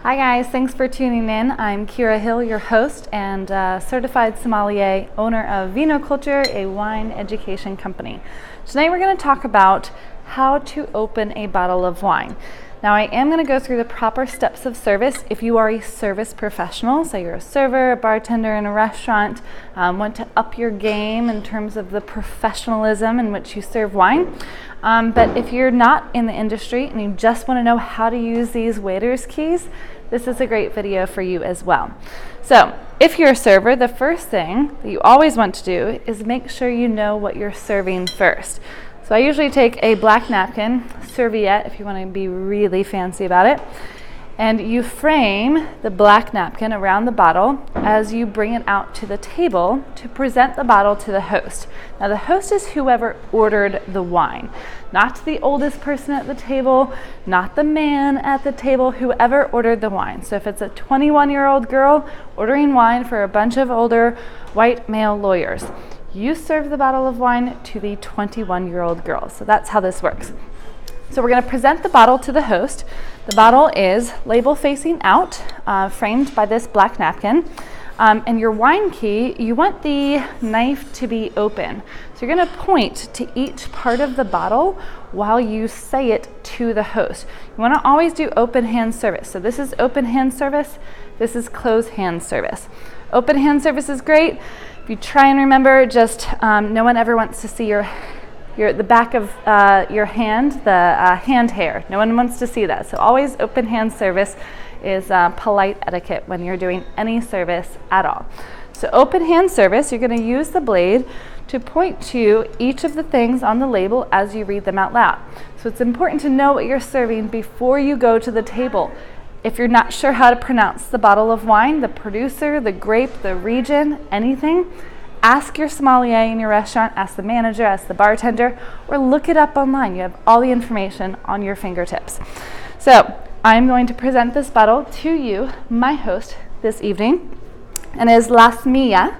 Hi guys, thanks for tuning in. I'm Kira Hill, your host and certified sommelier, owner of Vino Culture, a wine education company. Tonight we're going to talk about how to open a bottle of wine. Now I am going to go through the proper steps of service. If you are a service professional, say you're a server, a bartender in a restaurant, want to up your game in terms of the professionalism in which you serve wine. But if you're not in the industry and you just want to know how to use these waiter's keys, this is a great video for you as well. So if you're a server, the first thing that you always want to do is make sure you know what you're serving first. So I usually take a black napkin, serviette if you want to be really fancy about it, and you frame the black napkin around the bottle as you bring it out to the table to present the bottle to the host. Now the host is whoever ordered the wine, not the oldest person at the table, not the man at the table, whoever ordered the wine. So if it's a 21-year-old girl ordering wine for a bunch of older white male lawyers, you serve the bottle of wine to the 21-year-old girl. So that's how this works. So we're going to present the bottle to the host. The bottle is label facing out, framed by this black napkin. And your wine key, you want the knife to be open. So you're going to point to each part of the bottle while you say it to the host. You want to always do open hand service. So this is open hand service. This is closed hand service. Open hand service is great. If you try and remember, just no one ever wants to see the back of your hand, the hand hair. No one wants to see that. So always open hand service is polite etiquette when you're doing any service at all. So open hand service, you're going to use the blade to point to each of the things on the label as you read them out loud. So it's important to know what you're serving before you go to the table. If you're not sure how to pronounce the bottle of wine, the producer, the grape, the region, anything, ask your sommelier in your restaurant, ask the manager, ask the bartender, or look it up online. You have all the information on your fingertips. So I'm going to present this bottle to you, my host, this evening, and it is Las Mia.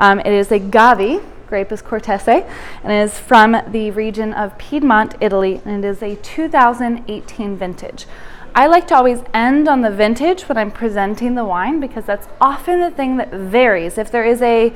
It is a Gavi, grape is Cortese, and it is from the region of Piedmont, Italy, and it is a 2018 vintage. I like to always end on the vintage when I'm presenting the wine because that's often the thing that varies. If there is a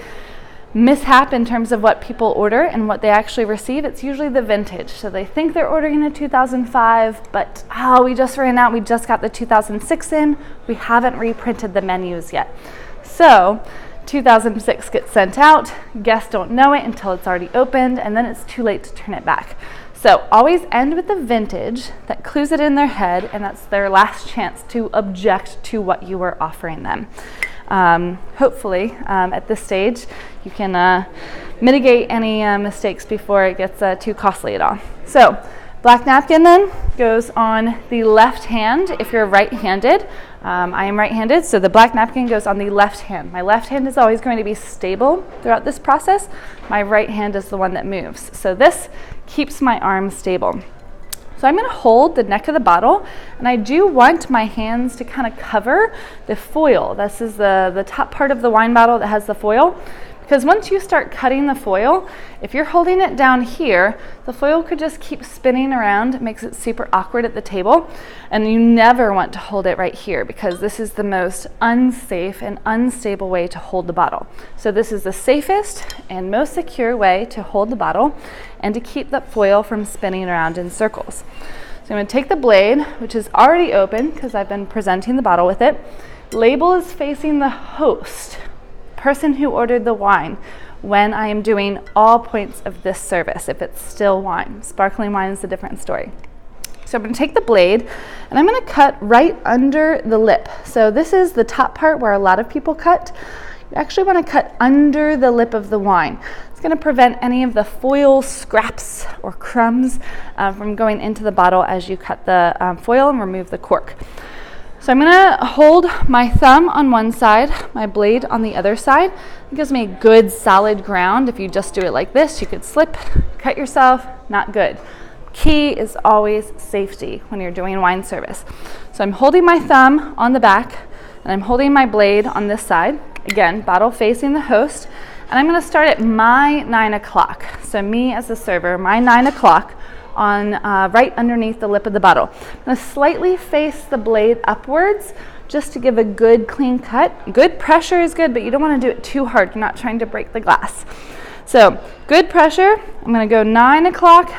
mishap in terms of what people order and what they actually receive, it's usually the vintage. So they think they're ordering a 2005, but we just ran out, we just got the 2006 in, we haven't reprinted the menus yet. So 2006 gets sent out, guests don't know it until it's already opened, and then it's too late to turn it back. So always end with the vintage that clues it in their head, and that's their last chance to object to what you were offering them. Hopefully, at this stage, you can mitigate any mistakes before it gets too costly at all. So black napkin then goes on the left hand if you're right-handed. I am right-handed, so the black napkin goes on the left hand. My left hand is always going to be stable throughout this process. My right hand is the one that moves. So this keeps my arm stable. So I'm going to hold the neck of the bottle, and I do want my hands to kind of cover the foil. This is the top part of the wine bottle that has the foil. Because once you start cutting the foil, if you're holding it down here, the foil could just keep spinning around. It makes it super awkward at the table. And you never want to hold it right here because this is the most unsafe and unstable way to hold the bottle. So this is the safest and most secure way to hold the bottle and to keep the foil from spinning around in circles. So I'm going to take the blade, which is already open because I've been presenting the bottle with it. Label is facing the host, person who ordered the wine, when I am doing all points of this service. If it's still wine, sparkling wine is a different story. So I'm going to take the blade and I'm going to cut right under the lip. So this is the top part where a lot of people cut. You actually want to cut under the lip of the wine. It's going to prevent any of the foil scraps or crumbs from going into the bottle as you cut the foil and remove the cork. So I'm going to hold my thumb on one side, my blade on the other side. It gives me a good solid ground. If you just do it like this, you could slip, cut yourself, not good. Key is always safety when you're doing wine service. So I'm holding my thumb on the back and I'm holding my blade on this side. Again, bottle facing the host. And I'm going to start at my 9 o'clock. So me as a server, my 9 o'clock on right underneath the lip of the bottle. I'm going to slightly face the blade upwards just to give a good clean cut. Good pressure is good, but you don't want to do it too hard. You're not trying to break the glass. So good pressure. I'm going to go 9 o'clock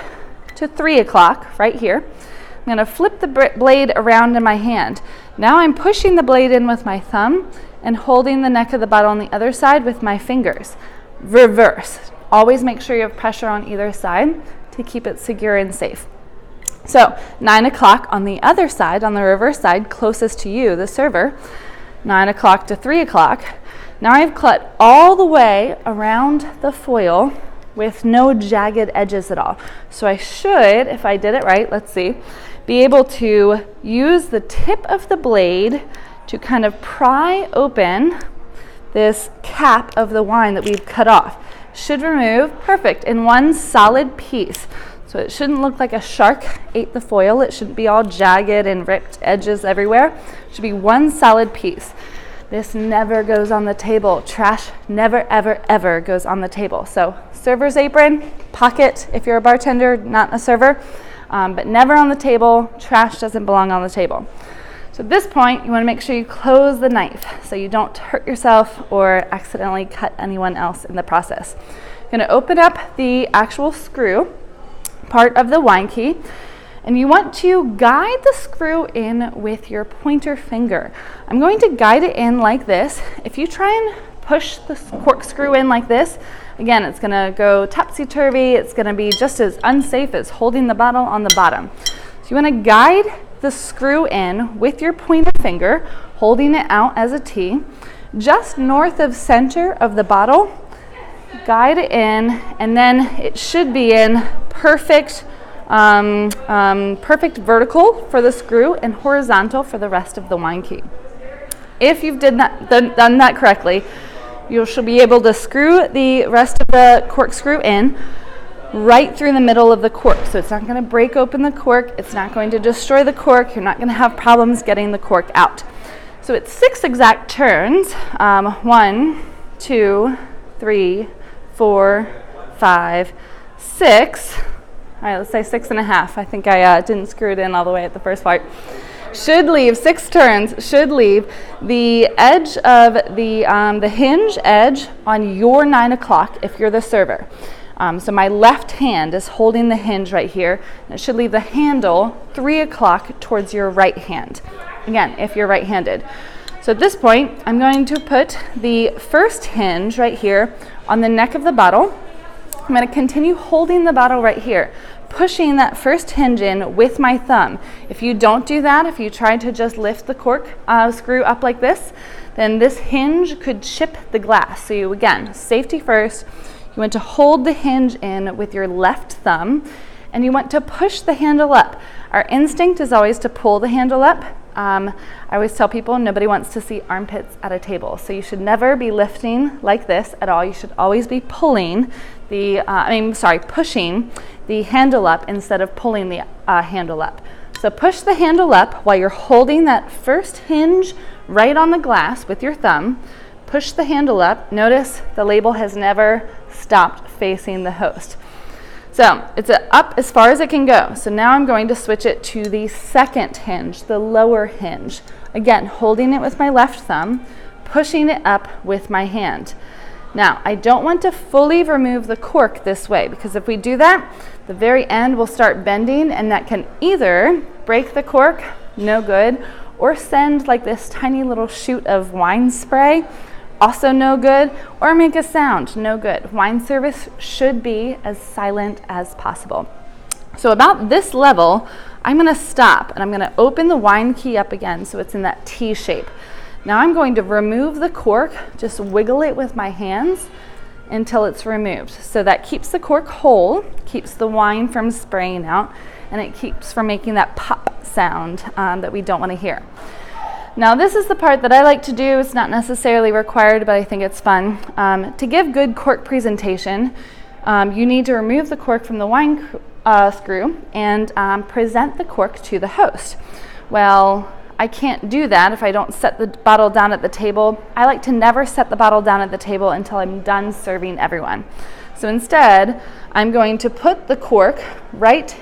to 3 o'clock right here. I'm going to flip the blade around in my hand. Now I'm pushing the blade in with my thumb and holding the neck of the bottle on the other side with my fingers. Reverse. Always make sure you have pressure on either side to keep it secure and safe. So 9 o'clock on the other side, on the reverse side, closest to you, the server, 9 o'clock to 3 o'clock. Now I've cut all the way around the foil with no jagged edges at all. So I should, if I did it right, let's see, be able to use the tip of the blade to kind of pry open this cap of the wine that we've cut off. Should remove, perfect, in one solid piece. So it shouldn't look like a shark ate the foil. It shouldn't be all jagged and ripped edges everywhere. It should be one solid piece. This never goes on the table. Trash never, ever, ever goes on the table. So server's apron, pocket if you're a bartender, not a server, but never on the table. Trash doesn't belong on the table. So at this point, you want to make sure you close the knife so you don't hurt yourself or accidentally cut anyone else in the process. You're going to open up the actual screw part of the wine key, and you want to guide the screw in with your pointer finger. I'm going to guide it in like this. If you try and push the corkscrew in like this, again, it's going to go topsy-turvy. It's going to be just as unsafe as holding the bottle on the bottom. So you want to guide the screw in with your pointer finger, holding it out as a T, just north of center of the bottle. Guide it in, and then it should be in perfect vertical for the screw and horizontal for the rest of the wine key. If you've done that correctly, you should be able to screw the rest of the corkscrew in right through the middle of the cork. So it's not going to break open the cork. It's not going to destroy the cork. You're not going to have problems getting the cork out. So it's 6 exact turns. 1, 2, 3, 4, 5, 6. All right, let's say 6.5. I think I didn't screw it in all the way at the first part. Should leave 6 turns. Should leave the edge of the hinge edge on your 9 o'clock if you're the server. So my left hand is holding the hinge right here, and it should leave the handle 3 o'clock towards your right hand. Again, if you're right-handed. So at this point, I'm going to put the first hinge right here on the neck of the bottle. I'm going to continue holding the bottle right here, pushing that first hinge in with my thumb. If you don't do that, if you try to just lift the cork screw up like this, then this hinge could chip the glass. So you, again, safety first. You want to hold the hinge in with your left thumb, and you want to push the handle up. Our instinct is always to pull the handle up. I always tell people nobody wants to see armpits at a table, so you should never be lifting like this at all. You should always be pulling pushing the handle up instead of pulling the handle up. So push the handle up while you're holding that first hinge right on the glass with your thumb. Push the handle up. Notice the label has never stopped facing the host. So it's up as far as it can go. So now I'm going to switch it to the second hinge, the lower hinge. Again, holding it with my left thumb, pushing it up with my hand. Now, I don't want to fully remove the cork this way, because if we do that, the very end will start bending, and that can either break the cork, no good, or send like this tiny little shoot of wine spray, also no good, or make a sound, no good. Wine service should be as silent as possible. So about this level, I'm going to stop, and I'm going to open the wine key up again so it's in that T shape. Now I'm going to remove the cork, just wiggle it with my hands until it's removed. So that keeps the cork whole, keeps the wine from spraying out, and it keeps from making that pop sound that we don't want to hear. Now this is the part that I like to do. It's not necessarily required, but I think it's fun. To give good cork presentation, you need to remove the cork from the wine screw and present the cork to the host. Well, I can't do that if I don't set the bottle down at the table. I like to never set the bottle down at the table until I'm done serving everyone. So instead, I'm going to put the cork right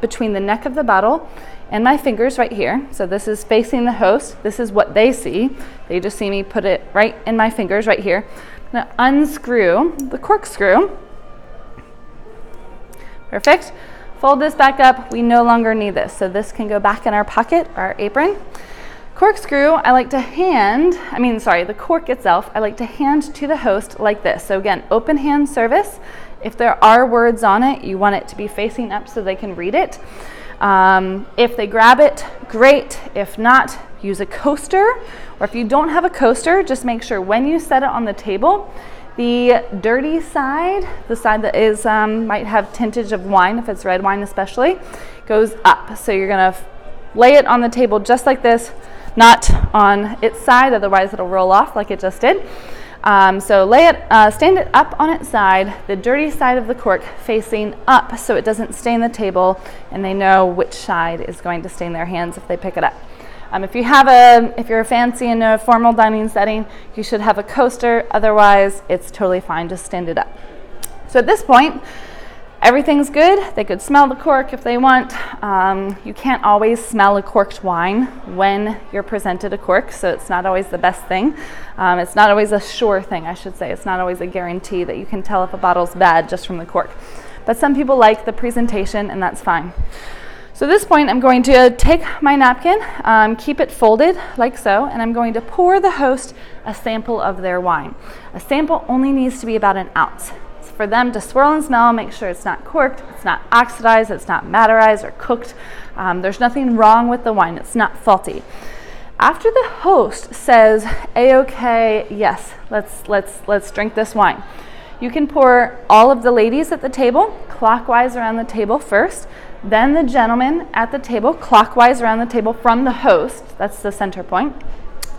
between the neck of the bottle and my fingers right here. So this is facing the host. This is what they see. They just see me put it right in my fingers right here. I'm going to unscrew the corkscrew. Perfect. Fold this back up. We no longer need this. So this can go back in our pocket, our apron. Corkscrew, I like to the cork itself, I like to hand to the host like this. So again, open hand service. If there are words on it, you want it to be facing up so they can read it. If they grab it, great. If not, use a coaster. Or if you don't have a coaster, just make sure when you set it on the table, the dirty side, the side that is might have tintage of wine, if it's red wine especially, goes up. So you're gonna lay it on the table just like this, not on its side, otherwise it'll roll off like it just did. So stand it up on its side, the dirty side of the cork facing up so it doesn't stain the table, and they know which side is going to stain their hands if they pick it up. If you're fancy in a formal dining setting, you should have a coaster. Otherwise, it's totally fine. Just stand it up. So at this point, everything's good. They could smell the cork if they want. You can't always smell a corked wine when you're presented a cork, so it's not always the best thing. It's not always a sure thing, I should say. It's not always a guarantee that you can tell if a bottle's bad just from the cork. But some people like the presentation, and that's fine. So at this point, I'm going to take my napkin, keep it folded like so, and I'm going to pour the host a sample of their wine. A sample only needs to be about an ounce. It's for them to swirl and smell, make sure it's not corked, it's not oxidized, it's not materized or cooked. There's nothing wrong with the wine, it's not faulty. After the host says, "A-okay, yes, let's drink this wine," you can pour all of the ladies at the table clockwise around the table first, then the gentlemen at the table clockwise around the table from the host. That's the center point.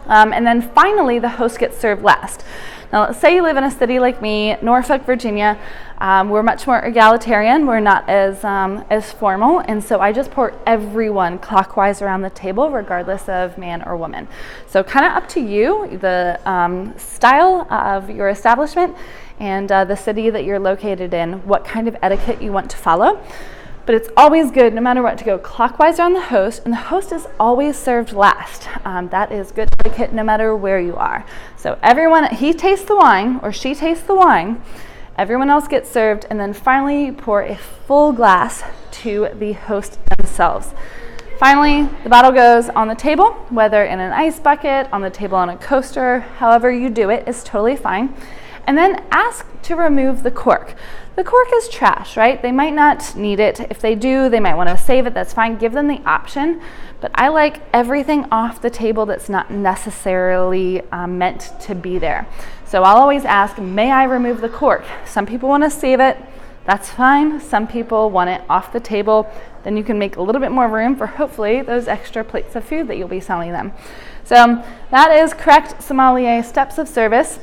And then finally, the host gets served last. Now, let's say you live in a city like me, Norfolk, Virginia. We're much more egalitarian. We're not as formal. And so I just pour everyone clockwise around the table, regardless of man or woman. So kind of up to you, the style of your establishment and the city that you're located in, what kind of etiquette you want to follow. But it's always good, no matter what, to go clockwise around the host, and the host is always served last. That is good etiquette no matter where you are. So he tastes the wine, or she tastes the wine, everyone else gets served, and then finally you pour a full glass to the host themselves. Finally, the bottle goes on the table, whether in an ice bucket, on the table on a coaster, however you do it is totally fine. And then ask to remove the cork. The cork is trash, right? They might not need it. If they do, they might want to save it. That's fine. Give them the option. But I like everything off the table that's not necessarily meant to be there. So I'll always ask, may I remove the cork? Some people want to save it. That's fine. Some people want it off the table. Then you can make a little bit more room for hopefully those extra plates of food that you'll be selling them. So that is correct sommelier steps of service.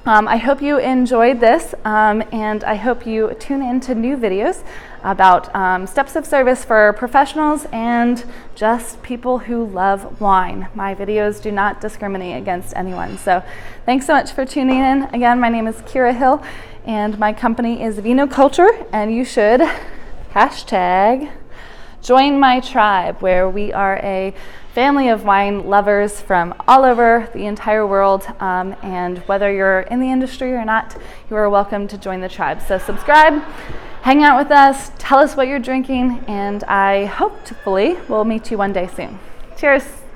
I hope you enjoyed this, and I hope you tune into new videos about steps of service for professionals and just people who love wine. My videos do not discriminate against anyone. So thanks so much for tuning in. Again, my name is Kira Hill, and my company is Vinoculture, and you should hashtag join my tribe, where we are a family of wine lovers from all over the entire world, and whether you're in the industry or not, you are welcome to join the tribe. So subscribe, hang out with us, tell us what you're drinking, and I hopefully will meet you one day soon. Cheers.